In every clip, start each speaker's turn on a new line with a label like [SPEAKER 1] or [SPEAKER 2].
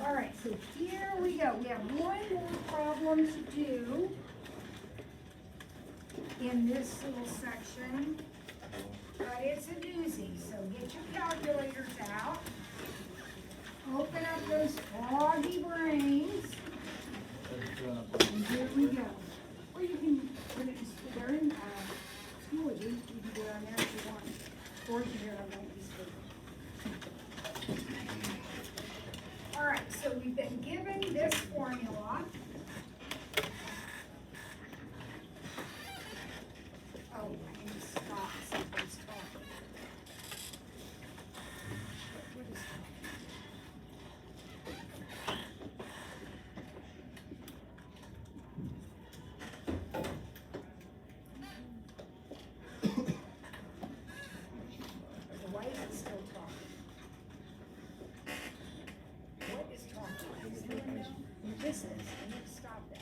[SPEAKER 1] All right, so here we go. We have one more problem to do in this little section, but it's a doozy. So get your calculators out. Open up those foggy brains. And here we go. Or you can put it in, they're in Schoology. You can do it on there if you want. Or you can do it on that piece of paper. All right, so we've been given this formula. Oh, I need to stop. Somebody's talking. What is Why is it still talking? What is talking? Does anyone know? This is. I need to stop that.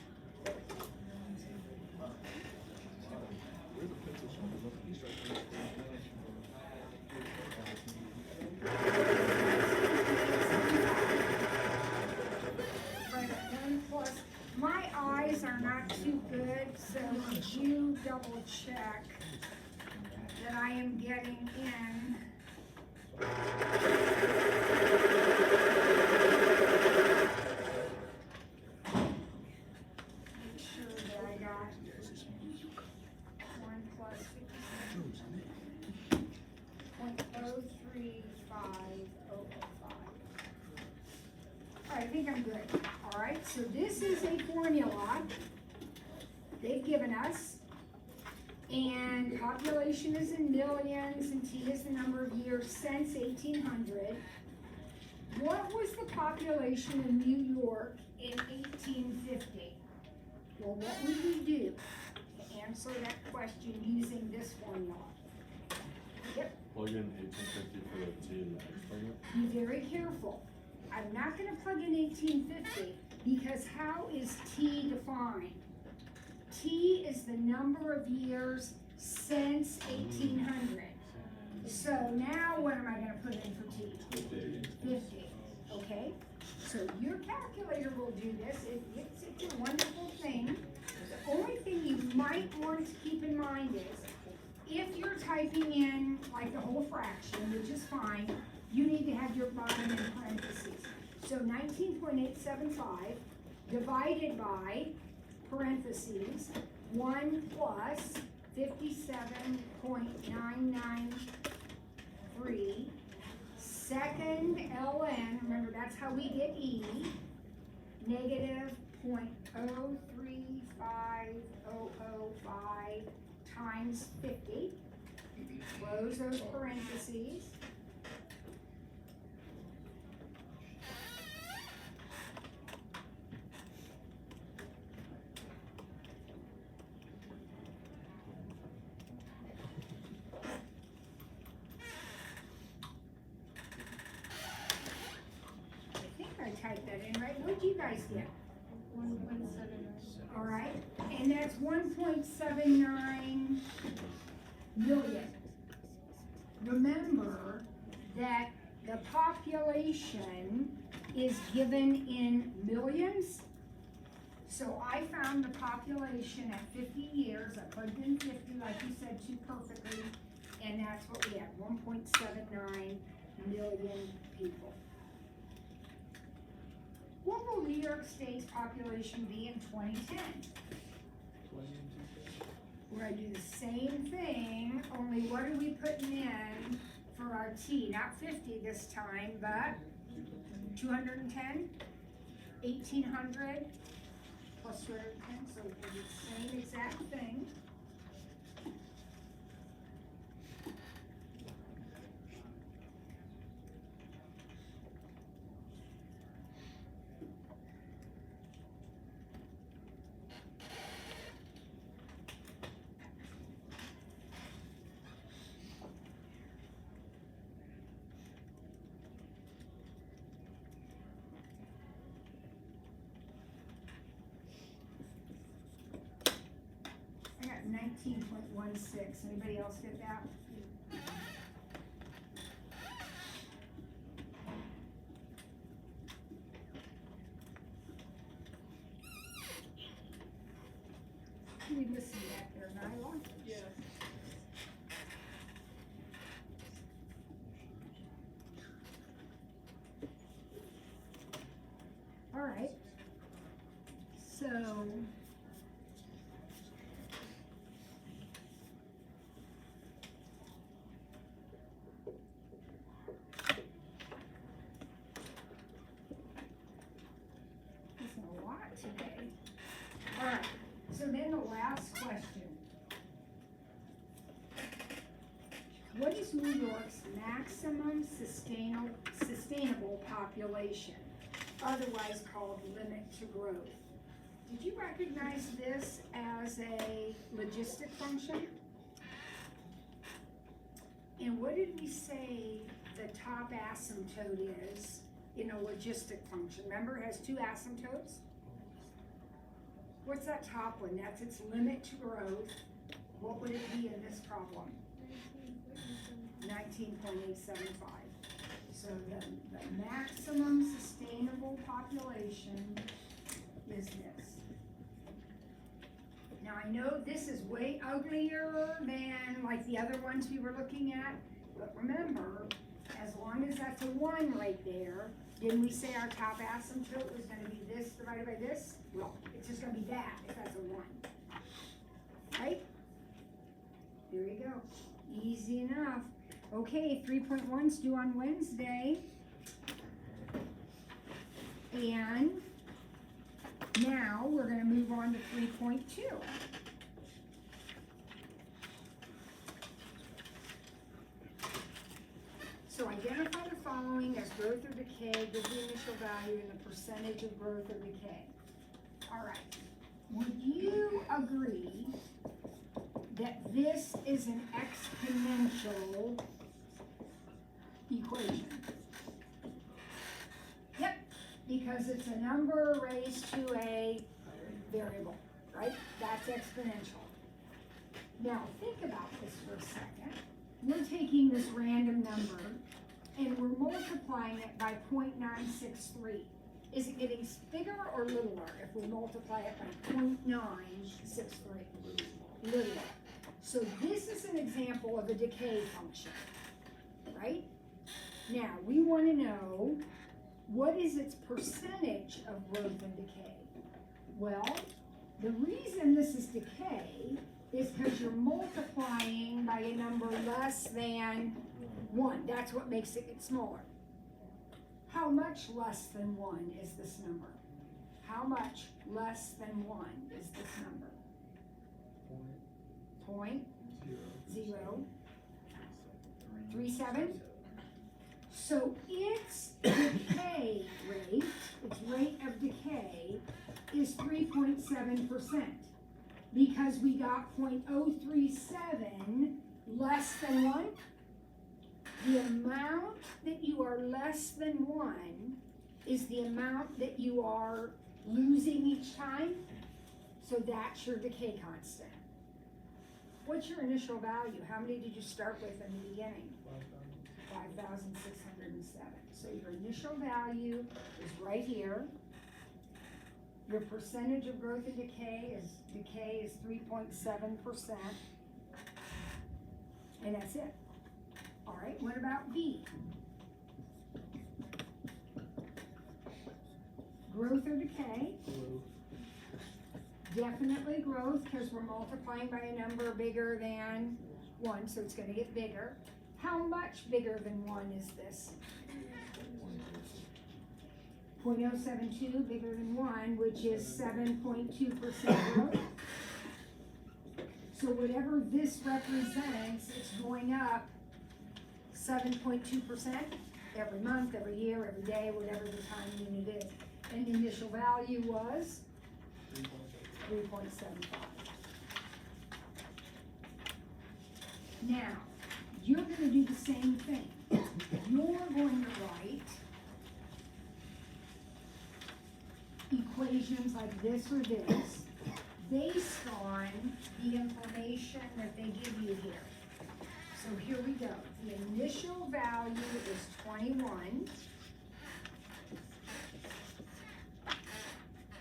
[SPEAKER 1] Right, 1 plus. My eyes are not too good, so could you double check that I am getting in? Make sure that I got 1 plus 0.035005. All right, I think I'm good. All right, so this is a formula they've given us. And population is in millions, and T is the number of years since 1800. What was the population in New York in 1850? Well, what would we do to answer that question using this formula? Yep.
[SPEAKER 2] Plug in 1850 for the T and the X fragment.
[SPEAKER 1] Be very careful. I'm not going to plug in 1850 because how is T defined? T is the number of years since 1800. So now what am I going to put in for T? 50. Okay? So your calculator will do this. It's a wonderful thing. The only thing you might want to keep in mind is if you're typing in like the whole fraction, which is fine, you need to have your bottom in parentheses. So 19.875 divided by parentheses, 1 plus 57.993, second ln, remember that's how we get E, negative 0.035005 times 50, close those parentheses. Type that in, right? What did you guys get? 1.79. All right, and that's 1.79 million. Remember that the population is given in millions. So I found the population at 50 years. I plugged in 50, like you said, too perfectly, and that's what we had, 1.79 million people. What will New York State's population be in 2010? We're going to do the same thing, only what are we putting in for our T? Not 50 this time, but 210, 1,800 plus 210, so we'll do the same exact thing. I got 19.16. Anybody else get that? re-listen back there, Nyla?
[SPEAKER 3] Yes.
[SPEAKER 1] All right. So. That's a lot today. All right, so then the last question. What is New York's maximum sustainable population, otherwise called limit to growth? Did you recognize this as a logistic function? And what did we say the top asymptote is in a logistic function? Remember, it has two asymptotes? What's that top one? That's its limit to growth. What would it be in this problem? 19.875. So the maximum sustainable population is this. Now I know this is way uglier than like the other ones we were looking at, but remember, as long as that's a 1 right there, didn't we say our top asymptote was gonna be this divided by this? Well, it's just gonna be that if that's a 1. Right? There you go. Easy enough. Okay, 3.1's due on Wednesday. And now we're gonna move on to 3.2. So identify the following as growth or decay, give the initial value and the percentage of growth or decay. All right, would you agree that this is an exponential equation? Yep, because it's a number raised to a variable, right? That's exponential. Now think about this for a second. We're taking this random number and we're multiplying it by 0.963. Is it getting bigger or littler if we multiply it by 0.963? Littler. So this is an example of a decay function, right? Now, we want to know what is its percentage of growth and decay? Well, the reason this is decay is because you're multiplying by a number less than 1. That's what makes it get smaller. How much less than 1 is this number? How much less than 1 is this number? 0.037. So its decay rate, its rate of decay, is 3.7%. Because we got 0.037 less than 1. The amount that you are less than 1 is the amount that you are losing each time. So that's your decay constant. What's your initial value? How many did you start with in the beginning? 5,607. So your initial value is right here. Your percentage of growth and decay is 3.7%. And that's it. All right, what about B? Growth or decay? Definitely growth, because we're multiplying by a number bigger than 1, so it's going to get bigger. How much bigger than 1 is this? 0.072 bigger than 1, which is 7.2% growth. So whatever this represents, it's going up 7.2% every month, every year, every day, whatever the time unit is. And the initial value was 3.75. Now, you're going to do the same thing. You're going to write equations like this or this based on the information that they give you here. So here we go. The initial value is 21.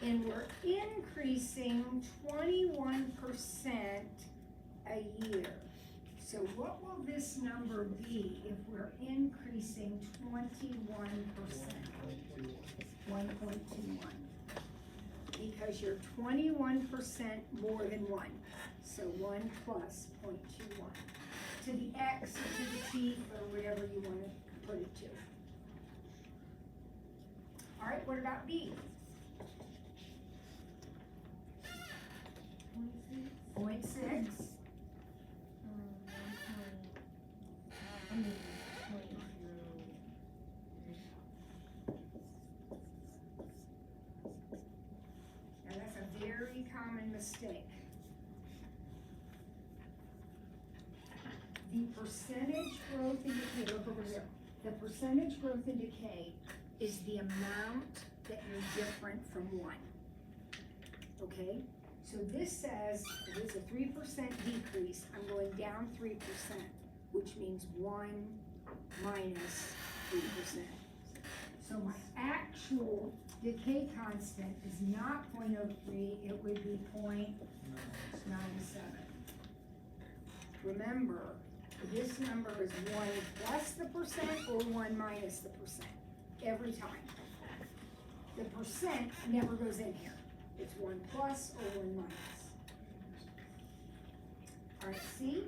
[SPEAKER 1] And we're increasing 21% a year. So what will this number be if we're increasing 21%? 1.21. Because you're 21% more than 1. So 1 plus 0.21. To the x or to the t or whatever you want to put it to. All right, what about b? 0.6. Now that's a very common mistake. The percentage growth in decay, look over here. The percentage growth in decay is the amount that you're different from 1. Okay? So this says there's a 3% decrease. I'm going down 3%, which means 1 minus 3%. So my actual decay constant is not 0.03, it would be 0.97. Remember, this number is 1 plus the percent or 1 minus the percent, every time. The percent never goes in here. It's 1 plus or 1 minus. All right, see?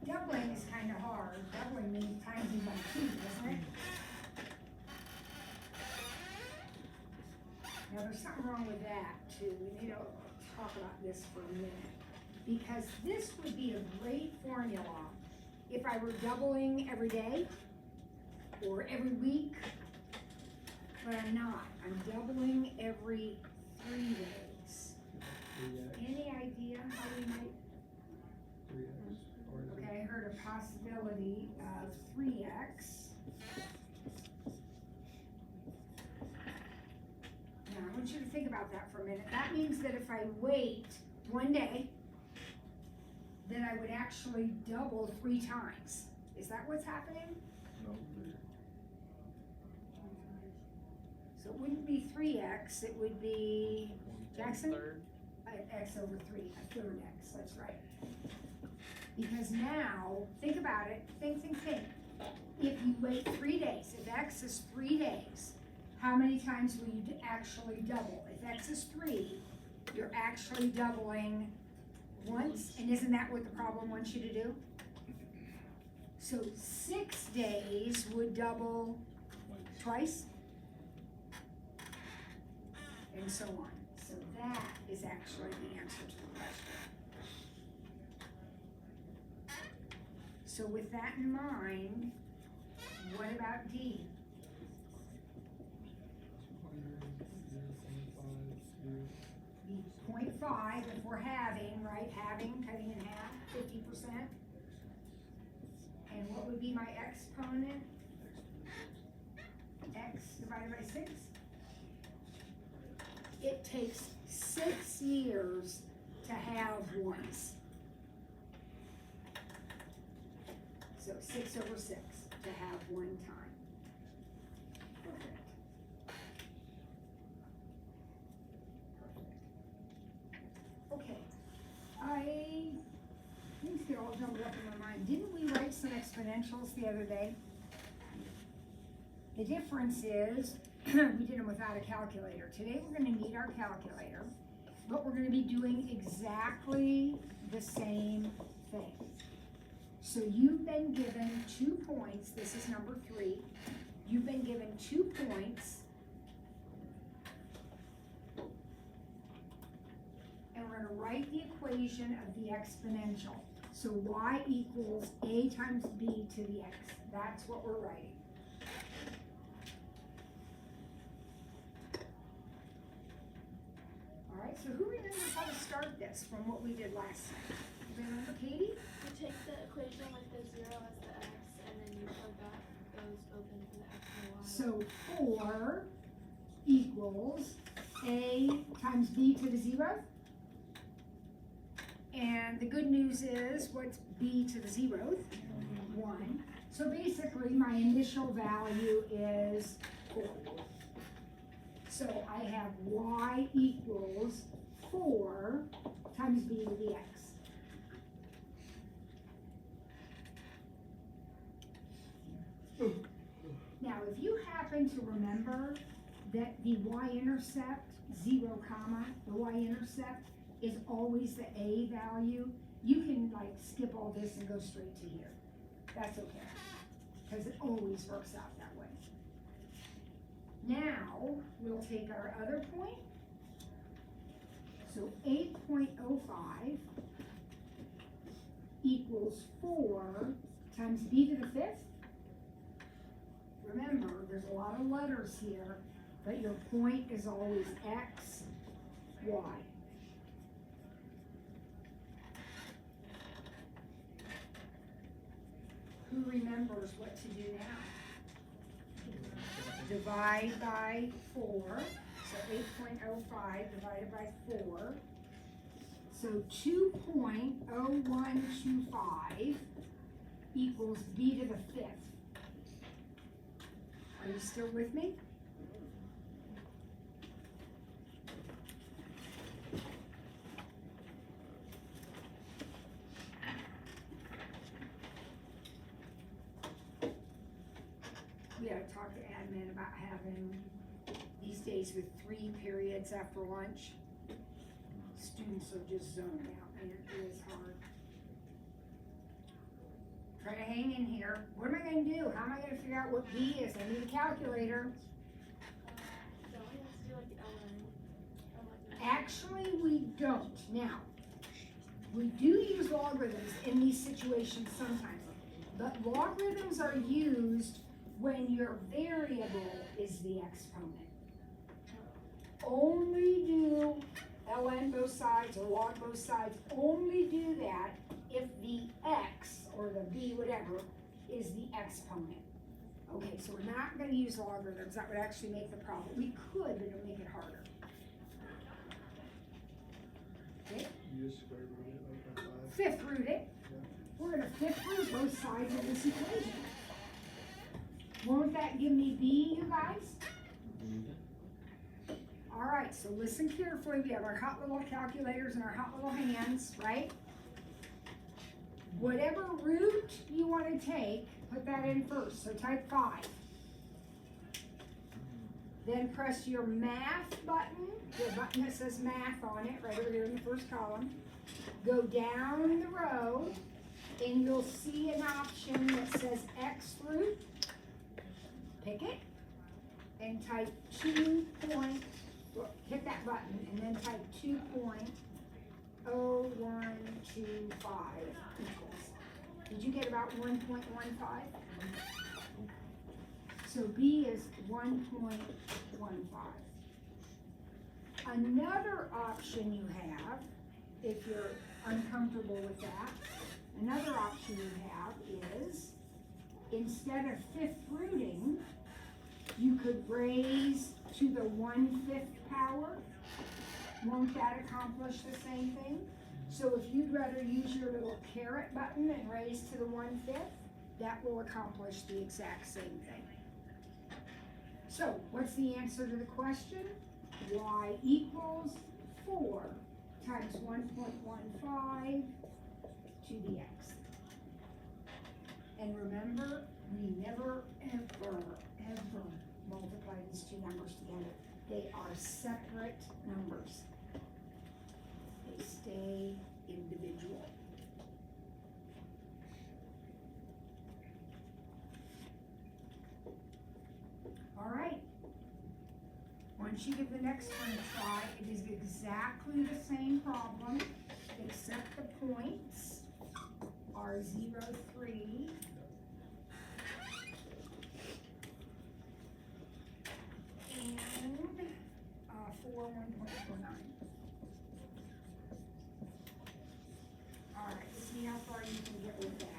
[SPEAKER 1] Doubling is kind of hard. Doubling means timing by 2, doesn't it? Now, there's something wrong with that, too. We need to talk about this for a minute. Because this would be a great formula if I were doubling every day or every week, but I'm not. I'm doubling every 3 days. Any idea how we might?
[SPEAKER 3] 3x.
[SPEAKER 1] Okay, I heard a possibility of 3x. Now, I want you to think about that for a minute. That means that if I wait 1 day, then I would actually double 3 times. Is that what's happening?
[SPEAKER 2] No.
[SPEAKER 1] So it wouldn't be 3x, it would be, Jackson? X over 3, a third x, that's right. Because now, think about it, think. If you wait 3 days, if x is 3 days, how many times will you actually double? If x is 3, you're actually doubling once, and isn't that what the problem wants you to do? So 6 days would double twice, and so on. So that is actually the answer to the question. So with that in mind, what about D? 0.5, if we're having, right, cutting in half, 50%. And what would be my exponent? X divided by 6? It takes 6 years to have ones. So 6 over 6 to have 1 time. Perfect. Okay, things get all jumbled up in my mind. Didn't we write some exponentials the other day? The difference is, we did them without a calculator. Today we're gonna need our calculator, but we're gonna be doing exactly the same thing. So you've been given 2 points, this is number 3. You've been given 2 points, and we're gonna write the equation of the exponential. So y equals a times b to the x. That's what we're writing. All right, so who remembers how to start this from what we did last time? Remember, Katie?
[SPEAKER 4] You take the equation with the 0 as the x, and then you plug that those both in for the x and the y.
[SPEAKER 1] So 4 equals a times b to the 0. And the good news is, what's b to the 0th? 1. So basically, my initial value is 4. So I have y equals 4 times b to the x. Now, if you happen to remember that the y-intercept, 0 comma, the y-intercept is always the a value, you can like skip all this and go straight to here. That's okay, because it always works out that way. Now, we'll take our other point. So 8.05 equals 4 times b to the 5th. Remember, there's a lot of letters here, but your point is always x, y. Who remembers what to do now? Divide by 4, so 8.05 divided by 4. So 2.0125 equals b to the 5th. Are you still with me? We gotta talk to admin about having these days with 3 periods after lunch. Students are just zoned out, man, it is hard. Try to hang in here. What am I gonna do? How am I gonna figure out what B is? I need a calculator.
[SPEAKER 4] Don't we have to do like LN? Or like
[SPEAKER 1] Actually, we don't. Now, we do use logarithms in these situations sometimes, but logarithms are used when your variable is the exponent. Only do ln both sides or log both sides, only do that if the x or the b, whatever, is the exponent. Okay, so we're not gonna use logarithms, that would actually make the problem. We could, but it'll make it harder. Okay,
[SPEAKER 3] You just square root it like that 5.
[SPEAKER 1] fifth root it. We're gonna fifth root both sides of this equation. Won't that give me b, you guys? All right, so listen carefully. We have our hot little calculators and our hot little hands, right? Whatever root you want to take, put that in first. So type 5. Then press your math button, the button that says math on it, right over here in the first column. Go down the row, and you'll see an option that says X root. Pick it, and type 2 point, well, hit that button, and then type 2.0125 equals. Did you get about 1.15? So B is 1.15. Another option you have, if you're uncomfortable with that, another option you have is, instead of fifth rooting, you could raise to the 1/5 power. Won't that accomplish the same thing? So if you'd rather use your little caret button and raise to the 1/5, that will accomplish the exact same thing. So what's the answer to the question? Y equals 4 times 1.15 to the x. And remember, we never, ever multiply these two numbers together. They are separate numbers. They stay individual. All right. Once you give the next one a try, it is exactly the same problem, except the points are 0, 3. And 4, 1.49. All right, see how far you can get with that.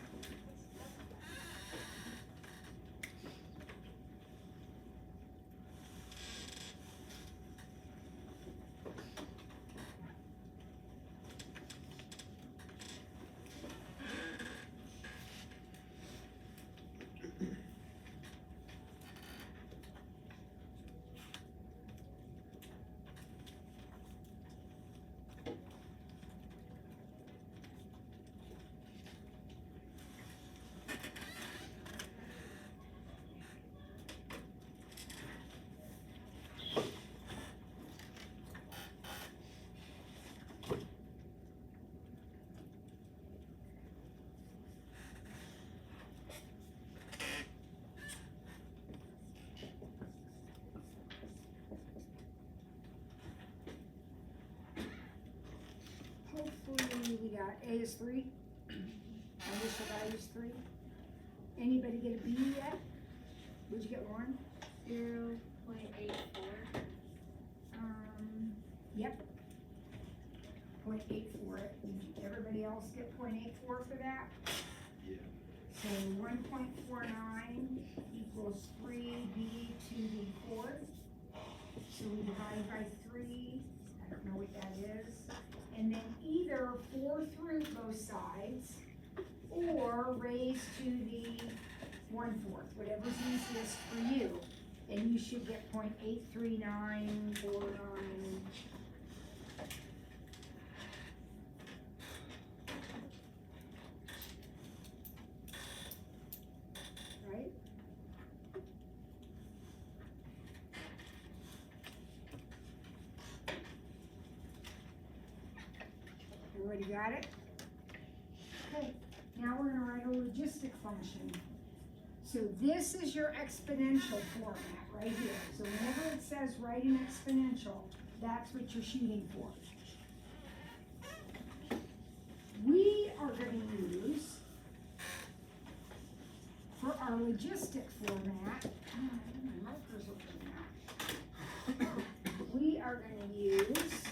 [SPEAKER 1] you got? A is 3? Initial value is 3? Anybody get a B yet? Would you get one?
[SPEAKER 4] 0.84.
[SPEAKER 1] Yep. 0.84. Did everybody else get 0.84 for that?
[SPEAKER 2] Yeah.
[SPEAKER 1] So 1.49 equals 3b to the fourth. So we divide by 3. I don't know what that is. And then either 4 through both sides or raise to the 1/4, whatever's easiest for you. And you should get 0.83949. Right? Everybody got it? Okay, now we're gonna write a logistic function. So this is your exponential format right here. So whenever it says write an exponential, that's what you're shooting for. We are gonna use, for our logistic format, my markers will come out. We are gonna use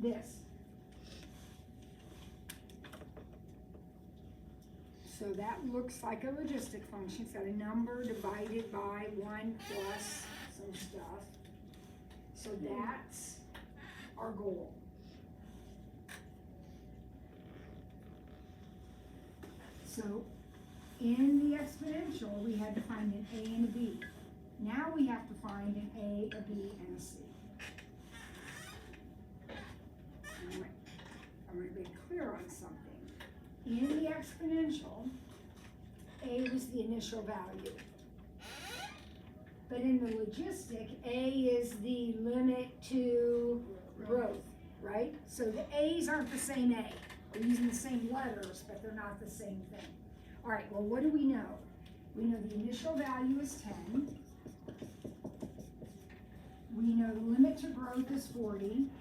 [SPEAKER 1] this. So that looks like a logistic function. It's got a number divided by 1 plus some stuff. So that's our goal. So in the exponential, we had to find an A and a B. Now we have to find an A, a B, and a C. I'm going to be clear on something. In the exponential, A was the initial value. But in the logistic, A is the limit to growth, right? So the A's aren't the same A. They're using the same letters, but they're not the same thing. All right, well, what do we know? We know the initial value is 10. We know the limit to growth is 40.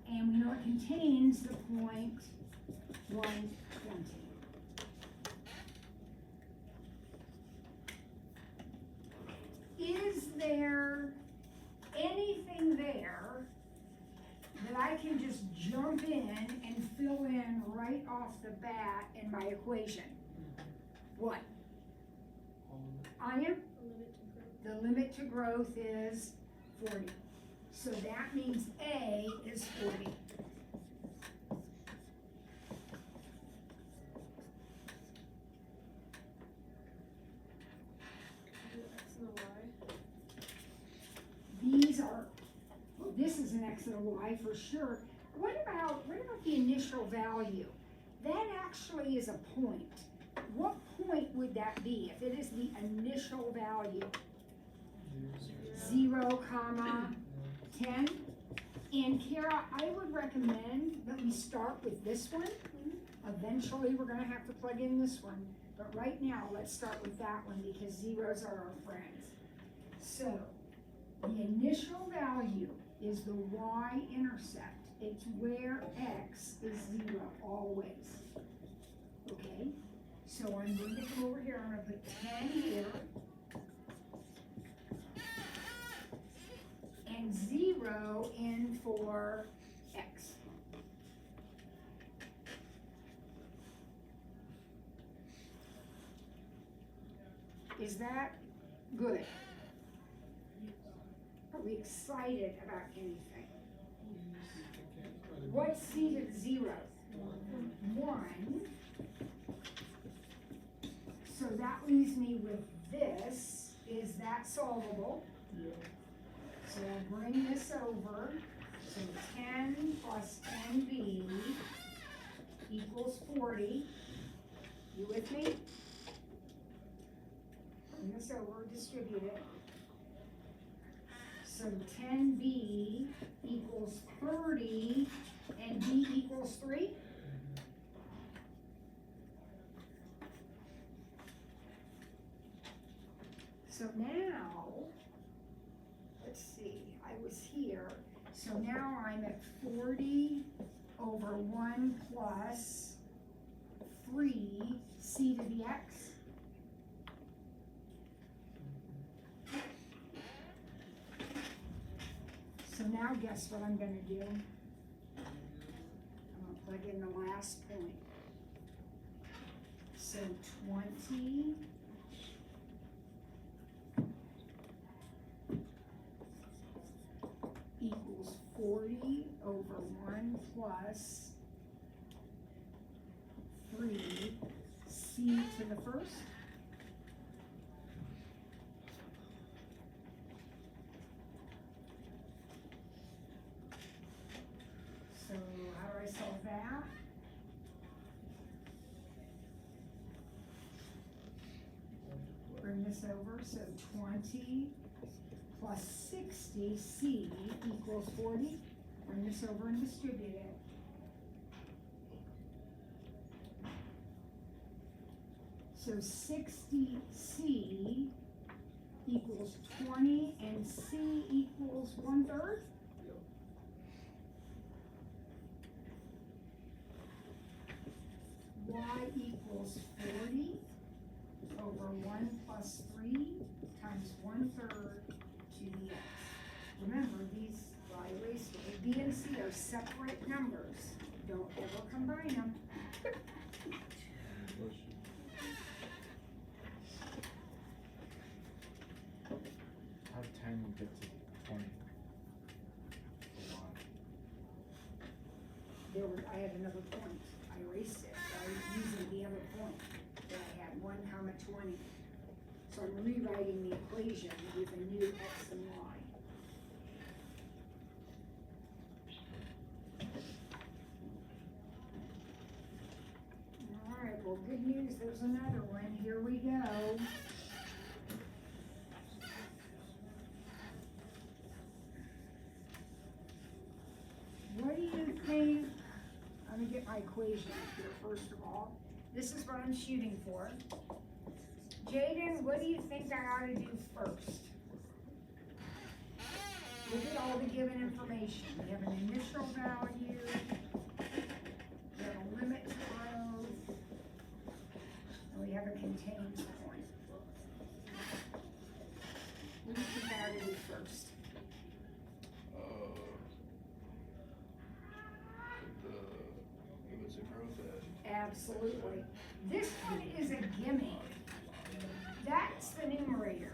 [SPEAKER 1] And we know it contains the point 120. Is there anything there that I can just jump in and fill in right off the bat in my equation? What? I am? The limit to growth is 40. So that means A is 40. These are, well, this is an X and a Y for sure. What about the initial value? That actually is a point. What point would that be if it is the initial value? 0, 10. And Kara, I would recommend that we start with this one. Eventually, we're gonna have to plug in this one. But right now, let's start with that one because zeros are our friends. So, the initial value is the y-intercept. It's where x is 0, always. Okay? So I'm going to come over here, I'm gonna put 10 here. And 0 in for x. Is that good? Are we excited about anything? What's c to the 0? 1. So that leaves me with this. Is that solvable?
[SPEAKER 3] Yeah.
[SPEAKER 1] So I'll bring this over. So 10 plus 10b equals 40. You with me? Bring this over, distribute it. So 10b equals 30 and b equals 3. So now, let's see, I was here, so now I'm at 40 over 1 plus 3 c to the x. So now guess what I'm gonna do? I'm gonna plug in the last point. So 20 equals 40 over 1 plus 3 c to the first. So how do I solve that? Bring this over, so 20 plus 60 c equals 40. Bring this over and distribute it. So 60c equals 20 and c equals 1/3. Y equals 40 over 1 plus 3 times 1/3 to the x. Remember, these, well, I erased it. B and C are separate numbers. Don't ever combine them.
[SPEAKER 2] How 10 get to 20?
[SPEAKER 1] I had another point. I erased it. So I was using the other point that I had, 1 comma 20. So I'm rewriting the equation with a new x and y. All right, well, good news, there's another one. Here we go. What do you think? Let me get my equation up here first of all. This is what I'm shooting for. Jaden, what do you think I ought to do first? Look at all the given information. We have an initial value. We have a limit to growth. And we have a contained point. What do you think I ought to do first?
[SPEAKER 3] The limits of growth at.
[SPEAKER 1] Absolutely. This one is a gimme. That's the numerator.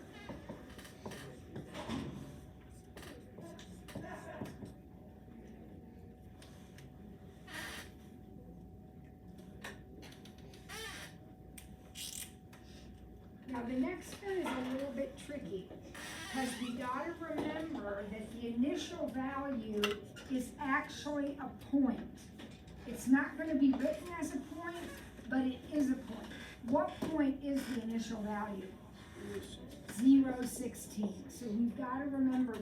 [SPEAKER 1] Now the next one is a little bit tricky, because we gotta remember that the initial value is actually a point. It's not gonna be written as a point, but it is a point. What point is the initial value? 0.16. So we've gotta remember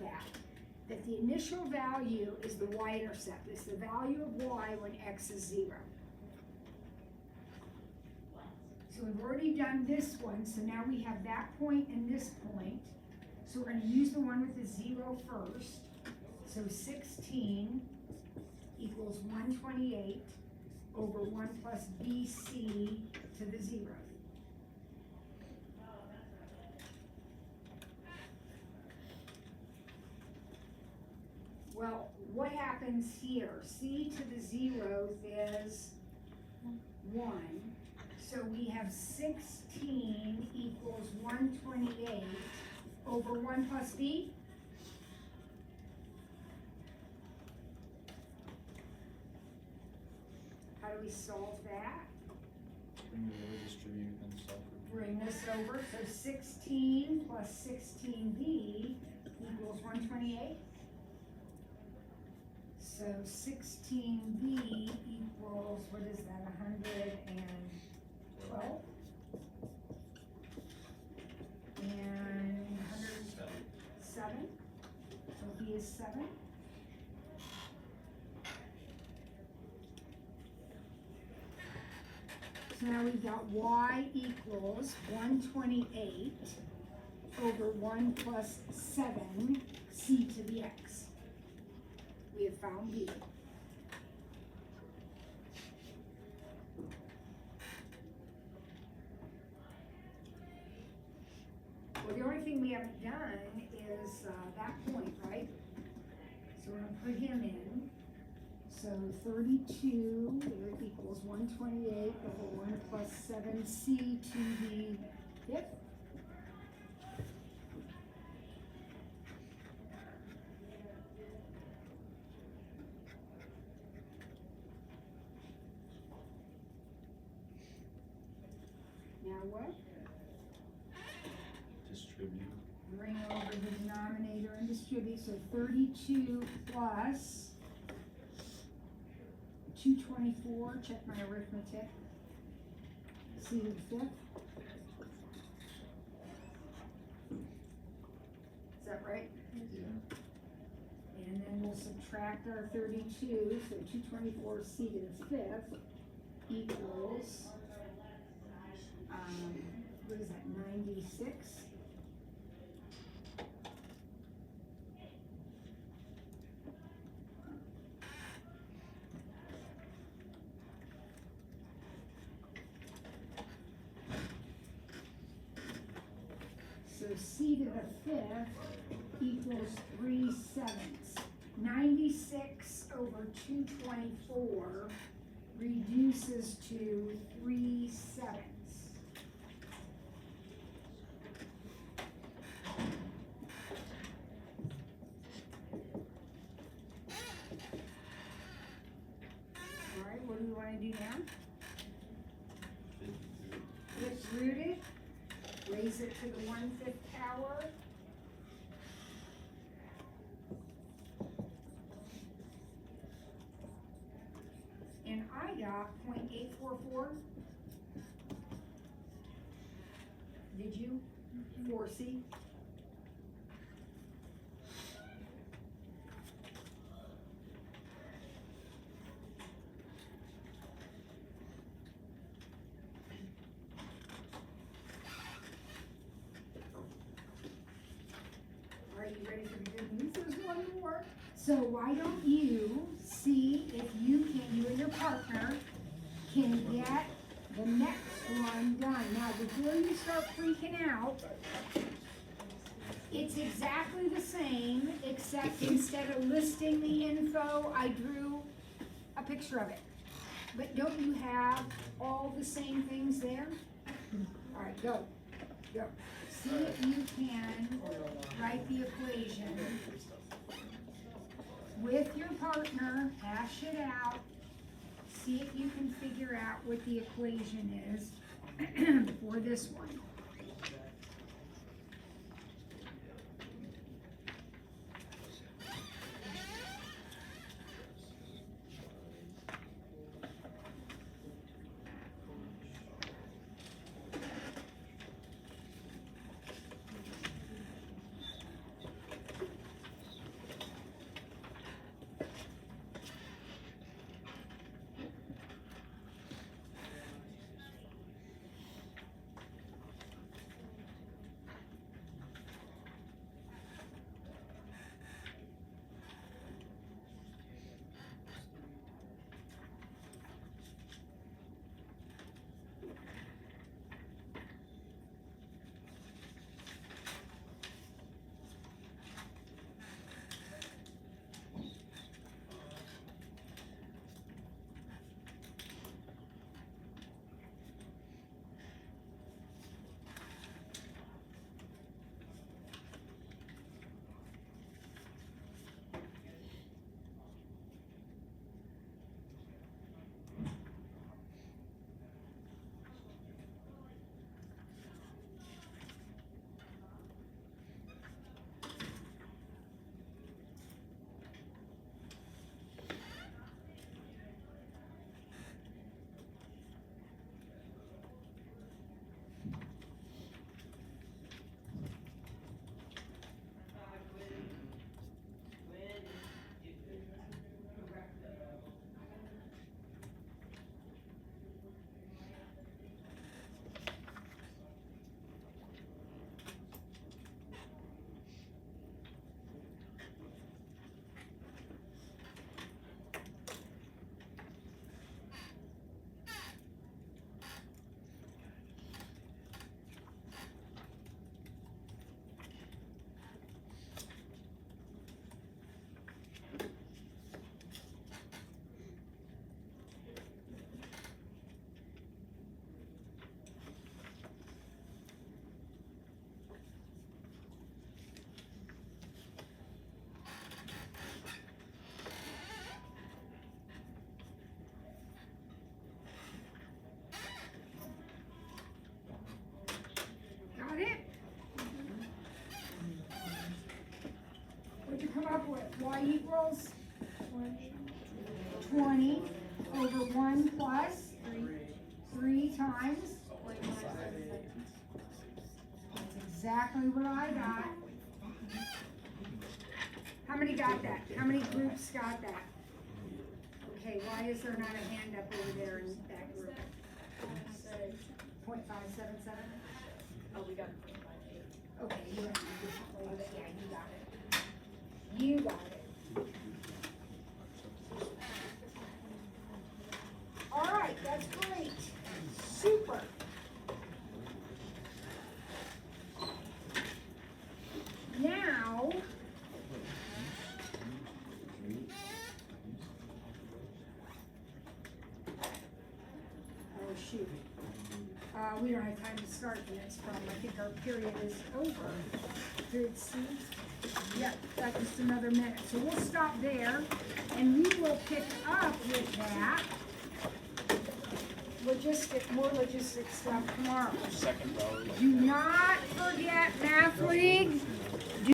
[SPEAKER 1] that the initial value is the y-intercept. It's the value of y when x is 0. So we've already done this one, so now we have that point and this point. So we're gonna use the one with the 0 first. So 16 equals 128 over 1 plus BC to the 0. Well, what happens here? C to the 0th is 1. So we have 16 equals 128 over 1 plus b. How do we solve that?
[SPEAKER 2] Bring it over, distribute, and solve for b.
[SPEAKER 1] Bring this over, so 16 plus 16b equals 128. So 16b equals, what is that, 112? And 107, so b is 7. So now we've got y equals 128 over 1 plus 7 c to the x. We have found b. Well, the only thing we haven't done is that point, right? So we're gonna put him in. So 32 equals 128 over 1 plus 7c to the fifth. Now what?
[SPEAKER 2] Distribute.
[SPEAKER 1] Bring over the denominator and distribute, so 32 plus 224, check my arithmetic. C to the fifth. Is that right?
[SPEAKER 2] Yeah.
[SPEAKER 1] And then we'll subtract our 32, so 224 c to the fifth equals, what is that, 96? So c to the fifth equals 3/7. 96 over 224 reduces to 3/7. All right, what do we want to do now? Let's root it, raise it to the 1/5 power. And I got 0.844. Did you? 4C? Are you ready for the good news? There's one more. So why don't you see if you and your partner can get the next one done. Now, before you start freaking out, it's exactly the same, except instead of listing the info, I drew a picture of it. But don't you have all the same things there? All right, go. See if you can write the equation with your partner, hash it out, see if you can figure out what the equation is for this one. equals 20 over 1 plus 3 times. That's exactly what I got. How many got that? How many groups got that? Okay, why is there not a hand up over there in that group? 0.577?
[SPEAKER 5] Oh, we got 0.58.
[SPEAKER 1] Okay, you went differently, but yeah, you got it. You got it. All right, that's great. Super. Now, oh shoot. We don't have time to start the next problem. I think our period is over. Period C. Yep, that's just another minute. So we'll stop there and we will pick up with that. More logistic stuff tomorrow.
[SPEAKER 2] Second row.
[SPEAKER 1] Do not forget Math League